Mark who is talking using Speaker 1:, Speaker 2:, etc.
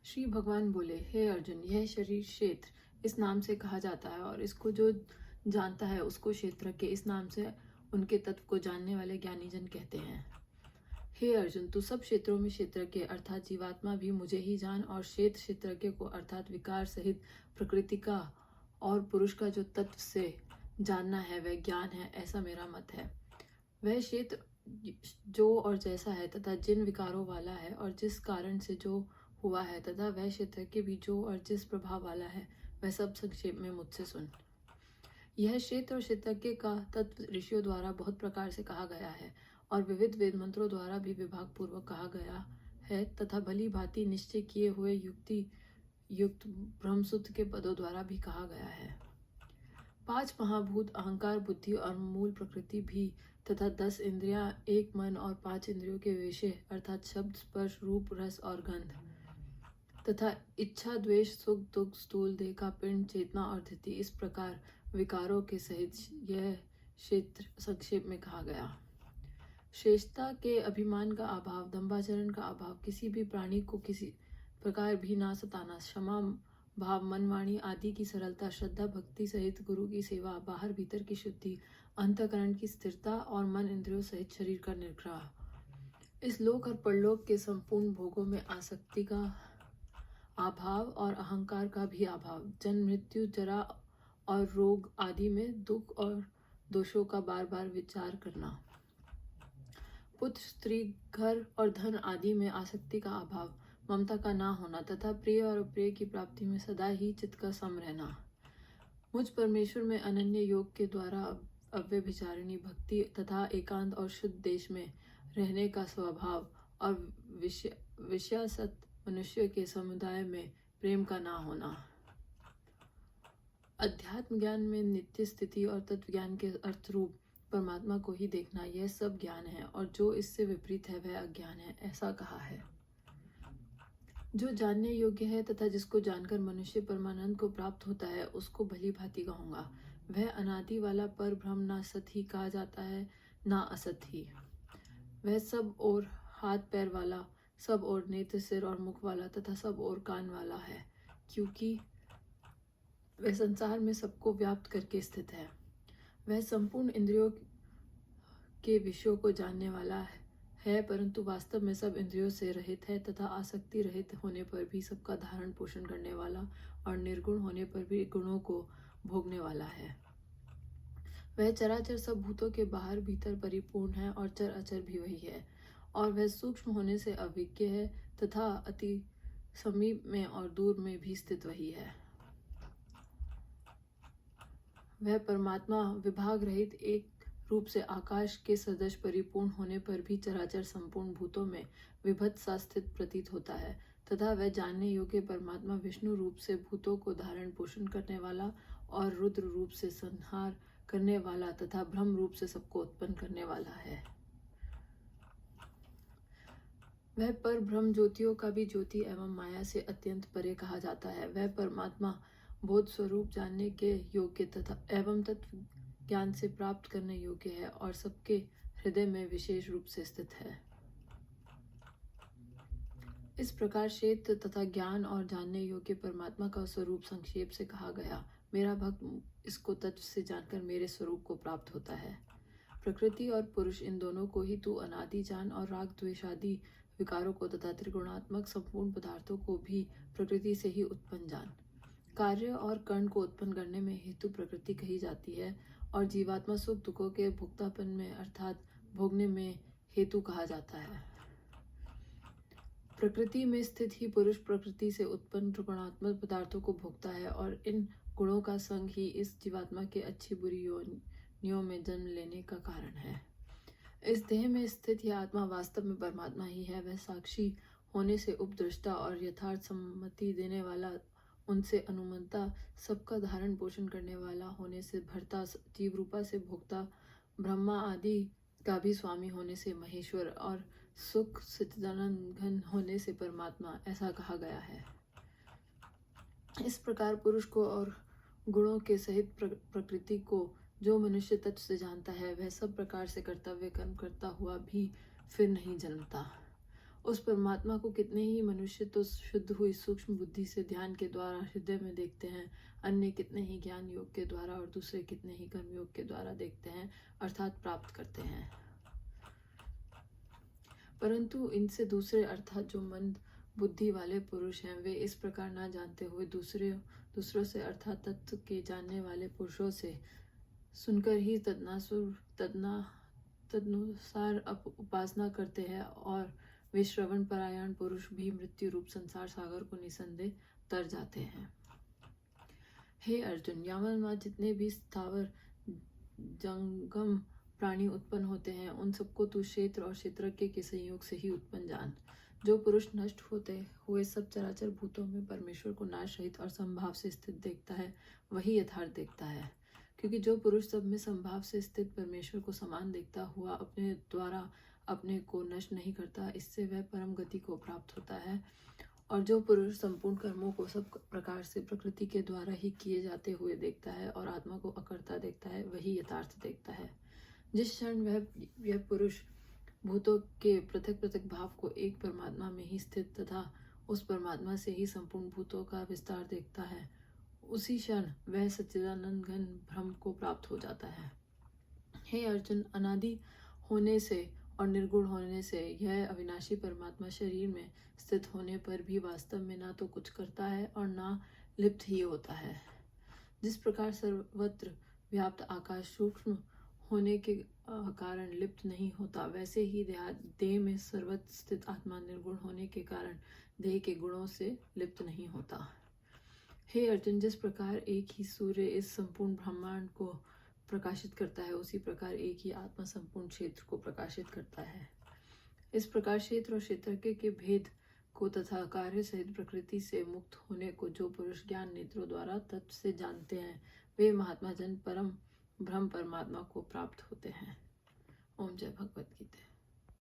Speaker 1: श्री भगवान बोले, हे अर्जुन, यह शरीर क्षेत्र इस नाम से कहा जाता है और इसको जो जानता है उसको क्षेत्रज्ञ इस नाम से उनके तत्व को जानने वाले ज्ञानी जन कहते हैं। हे अर्जुन, तू सब क्षेत्रों में क्षेत्रज्ञ अर्थात जीवात्मा भी मुझे ही जान और क्षेत्रज्ञ को अर्थात विकार सहित प्रकृति का और पुरुष का जो तत्व से जानना है वह ज्ञान है, ऐसा मेरा मत है। वह क्षेत्र जो और जैसा है तथा जिन विकारों वाला है और जिस कारण से जो हुआ है तथा वह क्षेत्रज्ञ भी जो और जिस प्रभाव वाला है, वह सब संक्षेप में मुझसे सुन। यह क्षेत्र और क्षेत्रज्ञ का तत्व ऋषियों द्वारा बहुत प्रकार से कहा गया है और विविध वेद मंत्रों द्वारा भी विभाग पूर्वक कहा गया है तथा भली भांति निश्चय किए हुए युक्ति युक्त ब्रह्मसूत्र के पदों द्वारा भी कहा गया है। 5 महाभूत अहंकार, बुद्धि और मूल प्रकृति भी तथा 10 इंद्रियां, 1 मन और 5 इंद्रियों के विषय अर्थात शब्द, स्पर्श, रूप, रस और गंध तथा इच्छा, द्वेष, सुख, दुख, स्थूल देह का पिंड, चेतना और धृति, इस प्रकार विकारों के सहित यह क्षेत्र संक्षेप में कहा गया। श्रेष्ठता के अभिमान का अभाव, दंभाचरण का अभाव, किसी भी प्राणी को किसी प्रकार भी ना सताना, क्षमा भाव, मन, वाणी आदि की सरलता, श्रद्धा, भक्ति सहित गुरु की सेवा, बाहर भीतर की शुद्धि, अंतःकरण की स्थिरता और मन इंद्रियों सहित शरीर का निग्रह, इस लोक और परलोक के संपूर्ण भोगों में आसक्ति का अभाव और अहंकार का भी अभाव, जन्म, मृत्यु, जरा और रोग आदि में दुख और दोषों का बार बार विचार करना, पुत्र, स्त्री, घर और धन आदि में आसक्ति का अभाव, ममता का ना होना तथा प्रिय और अप्रिय की प्राप्ति में सदा ही चित्त का सम रहना, मुझ परमेश्वर में अनन्य योग के द्वारा अव्यभिचारिणी भक्ति तथा एकांत और शुद्ध देश में रहने का स्वभाव और विषयासक्त मनुष्य के समुदाय में प्रेम का ना होना, अध्यात्म ज्ञान में नित्य स्थिति और तत्व ज्ञान के अर्थ रूप परमात्मा को ही देखना, यह सब ज्ञान है और जो इससे विपरीत है वह अज्ञान है, ऐसा कहा है। जो जानने योग्य है तथा जिसको जानकर मनुष्य परमानंद को प्राप्त होता है उसको भली भांति कहूँगा। वह अनादि वाला पर ब्रह्म ना सत ही कहा जाता है ना असत ही। वह सब और हाथ पैर वाला, सब और नेत्र, सिर और मुख वाला तथा सब और कान वाला है, क्योंकि वह संसार में सबको व्याप्त करके स्थित है। वह संपूर्ण इंद्रियों के विषयों को जानने वाला है परंतु वास्तव में सब इंद्रियों से रहित है तथा आसक्ति रहित होने पर भी सबका धारण पोषण करने वाला और निर्गुण होने पर भी गुणों को भोगने वाला है। वह चराचर सब भूतों के बाहर भीतर परिपूर्ण है और चर अचर भी वही है और वह सूक्ष्म होने से अविज्ञ है तथा अति समीप में और दूर में भी स्थित वही है। वह परमात्मा विभाग रहित एक रूप से आकाश के सदृश परिपूर्ण होने पर भी चराचर संपूर्ण भूतों में विभक्त सा स्थित प्रतीत होता है तथा वह जानने योग्य परमात्मा विष्णु रूप से भूतों को धारण पोषण करने वाला और रुद्र रूप से संहार करने वाला तथा ब्रह्म रूप से सबको उत्पन्न करने वाला है। वह पर ब्रह्म ज्योतियों का भी ज्योति एवं माया से अत्यंत परे कहा जाता है। वह परमात्मा बोध स्वरूप जानने के योग्य तथा एवं तत्व ज्ञान से प्राप्त करने योग्य है और सबके हृदय में विशेष रूप से स्थित है। इस प्रकार क्षेत्र तथा ज्ञान और जानने योग्य परमात्मा का स्वरूप संक्षेप से कहा गया। मेरा भक्त इसको तत्व से जानकर मेरे स्वरूप को प्राप्त होता है। प्रकृति और पुरुष इन दोनों को ही तू अनादि जान और राग द्वेष आदि विकारों को तथा त्रिगुणात्मक संपूर्ण पदार्थों को भी प्रकृति से ही उत्पन्न जान। कार्य और कर्ण को उत्पन्न करने में हेतु प्रकृति कही जाती है और जीवात्मा सुख दुखों के भोक्तापन में अर्थात भोगने में हेतु कहा जाता है। प्रकृति में स्थित ही पुरुष प्रकृति से उत्पन्न त्रिगुणात्मक पदार्थों को भोगता है और इन गुणों का संग ही इस जीवात्मा के अच्छी बुरी योनियों में जन्म लेने का कारण है। इस देह में स्थित यह आत्मा वास्तव में परमात्मा ही है। वह साक्षी होने से उपदृष्टा और यथार्थ सम्मति देने वाला, उनसे अनुमंता, सबका धारण पोषण करने वाला होने से भरता, जीव रूपा से भोक्ता, ब्रह्मा आदि का भी स्वामी होने से महेश्वर और सुख सच्चिदानंद घन होने से परमात्मा, ऐसा कहा गया है। इस प्रकार पुरुष को और गुणों के सहित प्रकृति को जो मनुष्य तत्व से जानता है वह सब प्रकार से कर्तव्य कर्म करता हुआ भी फिर नहीं जन्मता उस परमात्मा को कितने ही मनुष्य तो शुद्ध हुई सूक्ष्म बुद्धि से ध्यान के द्वारा हृदय में देखते हैं, अन्य कितने ही ज्ञान योग के द्वारा और दूसरे कितने ही कर्म योग के द्वारा देखते हैं, अर्थात प्राप्त करते हैं। परंतु इनसे दूसरे अर्थात जो मंद बुद्धि वाले पुरुष हैं, वे इस प्रकार ना जानते हुए दूसरों से अर्थात तत्व के जानने वाले पुरुषों से सुनकर ही तदनुसार उपासना करते हैं, और वे श्रवण परायण पुरुष भी मृत्यु रूप संसार सागर को निसंदेह तर जाते हैं। हे अर्जुन, यावन्माद जितने भी स्थावर जंगम प्राणी उत्पन्न होते हैं, उन सबको तू क्षेत्र और क्षेत्रज्ञ के संयोग से ही उत्पन्न जान। जो पुरुष नष्ट होते हुए सब चराचर भूतों में परमेश्वर को नाश रहित और संभाव से स्थित देखता है, वही यथार्थ देखता है। क्योंकि जो पुरुष सब में संभाव से स्थित परमेश्वर को समान देखता हुआ अपने द्वारा अपने को नष्ट नहीं करता, इससे वह परम गति को प्राप्त होता है। और जो पुरुष संपूर्ण कर्मों को सब प्रकार से प्रकृति के द्वारा ही किए जाते हुए देखता है और आत्मा को अकर्ता देखता है, वही यथार्थ देखता है। जिस क्षण वह पुरुष भूतों के पृथक पृथक भाव को एक परमात्मा में ही स्थित तथा उस परमात्मा से ही संपूर्ण भूतों का विस्तार देखता है, उसी क्षण वह सच्चिदानंद घन ब्रह्म को प्राप्त हो जाता है। हे अर्जुन, अनादि होने से और निर्गुण होने से यह अविनाशी परमात्मा शरीर में स्थित होने पर भी वास्तव में ना तो कुछ करता है और ना लिप्त ही होता है। जिस प्रकार सर्वत्र व्याप्त आकाश सूक्ष्म होने के कारण लिप्त नहीं होता, वैसे ही देह में सर्वत्र स्थित आत्मा निर्गुण होने के कारण देह के गुणों से लिप्त नहीं होता। हे अर्जुन, जिस प्रकार एक ही सूर्य इस संपूर्ण ब्रह्मांड को प्रकाशित करता है, उसी प्रकार एक ही आत्मा संपूर्ण क्षेत्र को प्रकाशित करता है। इस प्रकार क्षेत्र और क्षेत्रज्ञ के भेद को तथा कार्य सहित प्रकृति से मुक्त होने को जो पुरुष ज्ञान नेत्रों द्वारा तत्व से जानते हैं, वे महात्मा जन परम ब्रह्म परमात्मा को प्राप्त होते हैं। ओम जय भगवत गीता।